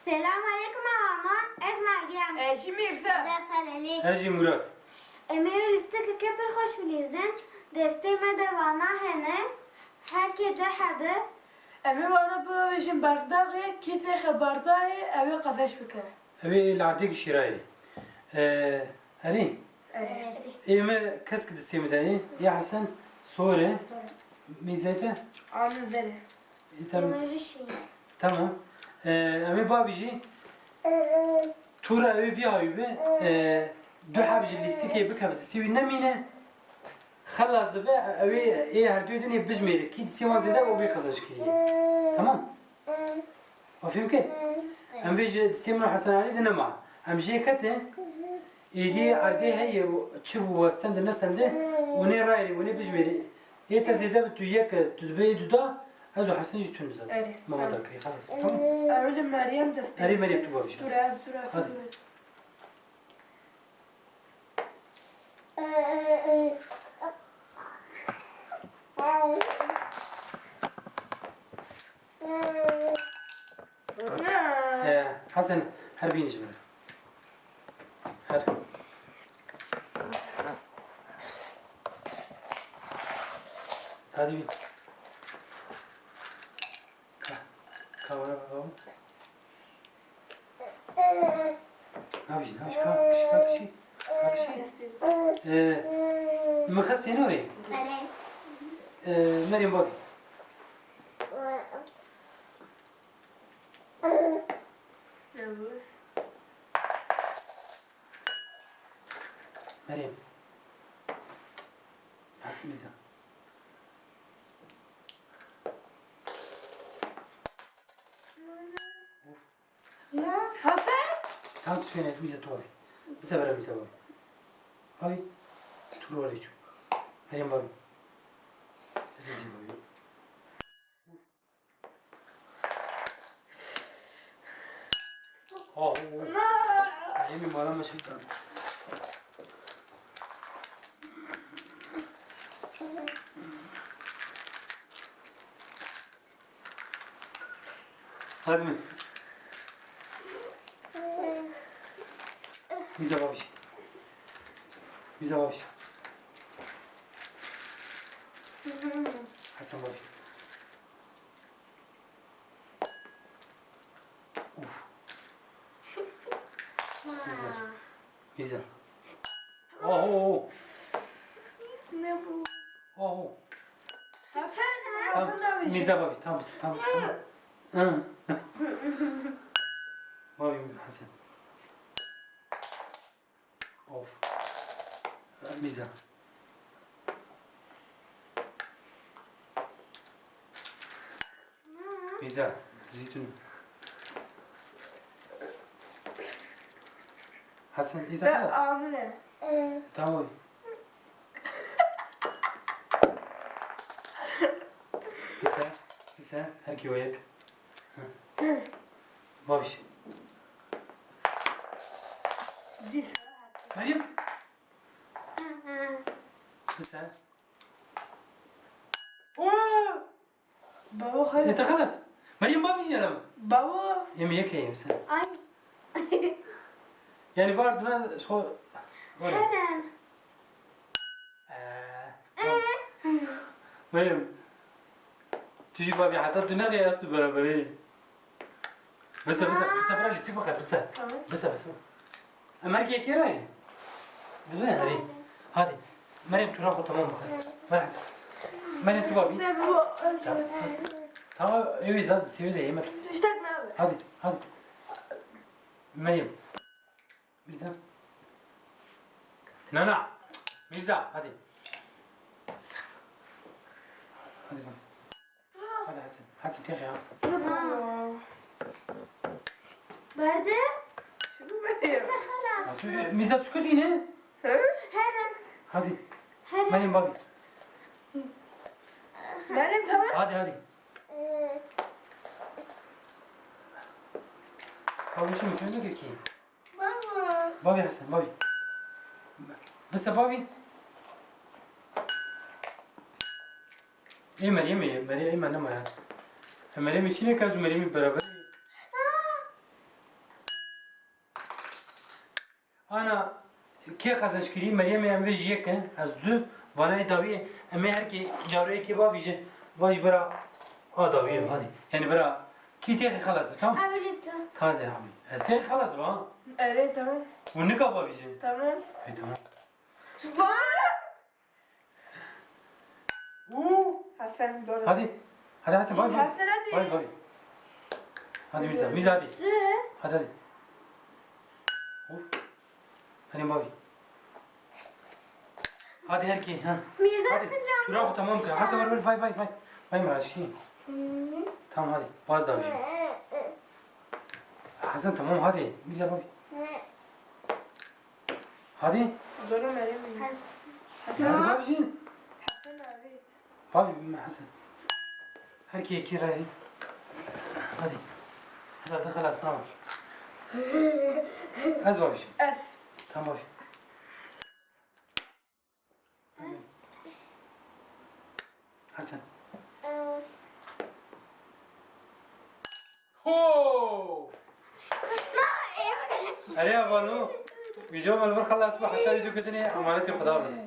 Selam aleyküm ana. Ez Meryem. Eşi Mirza. Defeleli. Hacı Murat. Emeği üstteki kepir hoş bilizin. Desteğime devana hene. Herkese habe. Evi bana bu işin bardağı, kite bardağı, evi kafeş bike. Evi lardeki şirayı. Hani? Eme kask destemi dayı. Ya Hasan sonra mizete. Anın zeri. Tamam. Emeği şey. Tamam. Eme babiji tura evi via evi دو حبج الاستيكي بك بتسوي نمينه خلص دبا اوي ايه هردو دني بجميل كي تسيوان زيدا وبي خزش كي تمام وفهم كده ام بيجي تسيمنا حسن علي دنا مع ام جي كته يدي ارجي هي تشبو وستند الناس ده وني رايري وني بجميل هي تزيدا بتو يك تدبي دودا ازو حسن جي تونس ما ما ذكري خلاص تمام Evi Meryem desteği. اري مريم تبغى Tura. حسن هربين جمال هر هذه مين كاورا بابا هاوش كابشي مخستي نوري مريم بابي مريم حسن ميزان Hasan? تعال تشوفين ميزة توابي بس برا ميزة بابي هاي تروح عليك مريم بابي أساسي بابي مريم بالا ما شفتها هذا من ميزة بابي ميزة بابي حسن بابي اوف ميزة اوه Ne bu? اوه Hasan ميزة بابي تمام بابي حسن اوف ميزة ميزة زيتون حسن ايه ده خلاص Amine. تعالي بسا هركي وياك بابش Dis. مريم بسا Baba خلاص. انت خلاص مريم بابش يا لما Baba. يميك هي مسا Ay. يعني فار دونا شو Heren. مريم تجي بابي حتى دماغي أصله برابري بس برا لي سيب بخير بس أمريكا كيراي دماغي هري هادي مريم تروح تمام بخير مرحبا مريم تروح بابي Ne bu? tamam evi zaten seviyor yemek İşte ne abi? hadi مريم ميزة نانا ميزة هادي هذا حسن يا اخي Ne bu? Bardı. Şunu Meryem. Hala. ميزة شو كدينه Heren. هادي Heren. مريم بابي Meryem tamam. هادي هاو شو مفهوم لك كي Baba. بابي حسن بابي بس بابي ايه مريم انا ما مريم شنو كاز مريم برابر انا کی خزنش کری مریم ام وی جیک از دو وانای داوی اما هر کی جاروی کی با ویژه واج برا داوی هادی یعنی برا کی تیخ خلاص تمام أوليتو تازه همین از تیخ خلاص با أري تمام و نکا با ویژه تمام ای تمام بابا او حسن دور هادی هادی حسن باي باي حسن هادي. باي باي هادي ميزة ميزة هادي شو؟ هادي هادي اوف هادي باي هادي هركي ها ميزة هادي تراو تمام كده حسن ورا باي باي باي باي مراشي تمام هادي باز داوشي حسن تمام هادي ميزة باي هادي دور مريم هادي باوشي حسن أريد باي ما حسن هركي كي راهي هادي هذا خلاص تمام هز باوشي أس تمام باوشي حسن هو अरे अब बोलो वीडियो मलबर खलास में हटा वीडियो कितनी अमानत खुदा बने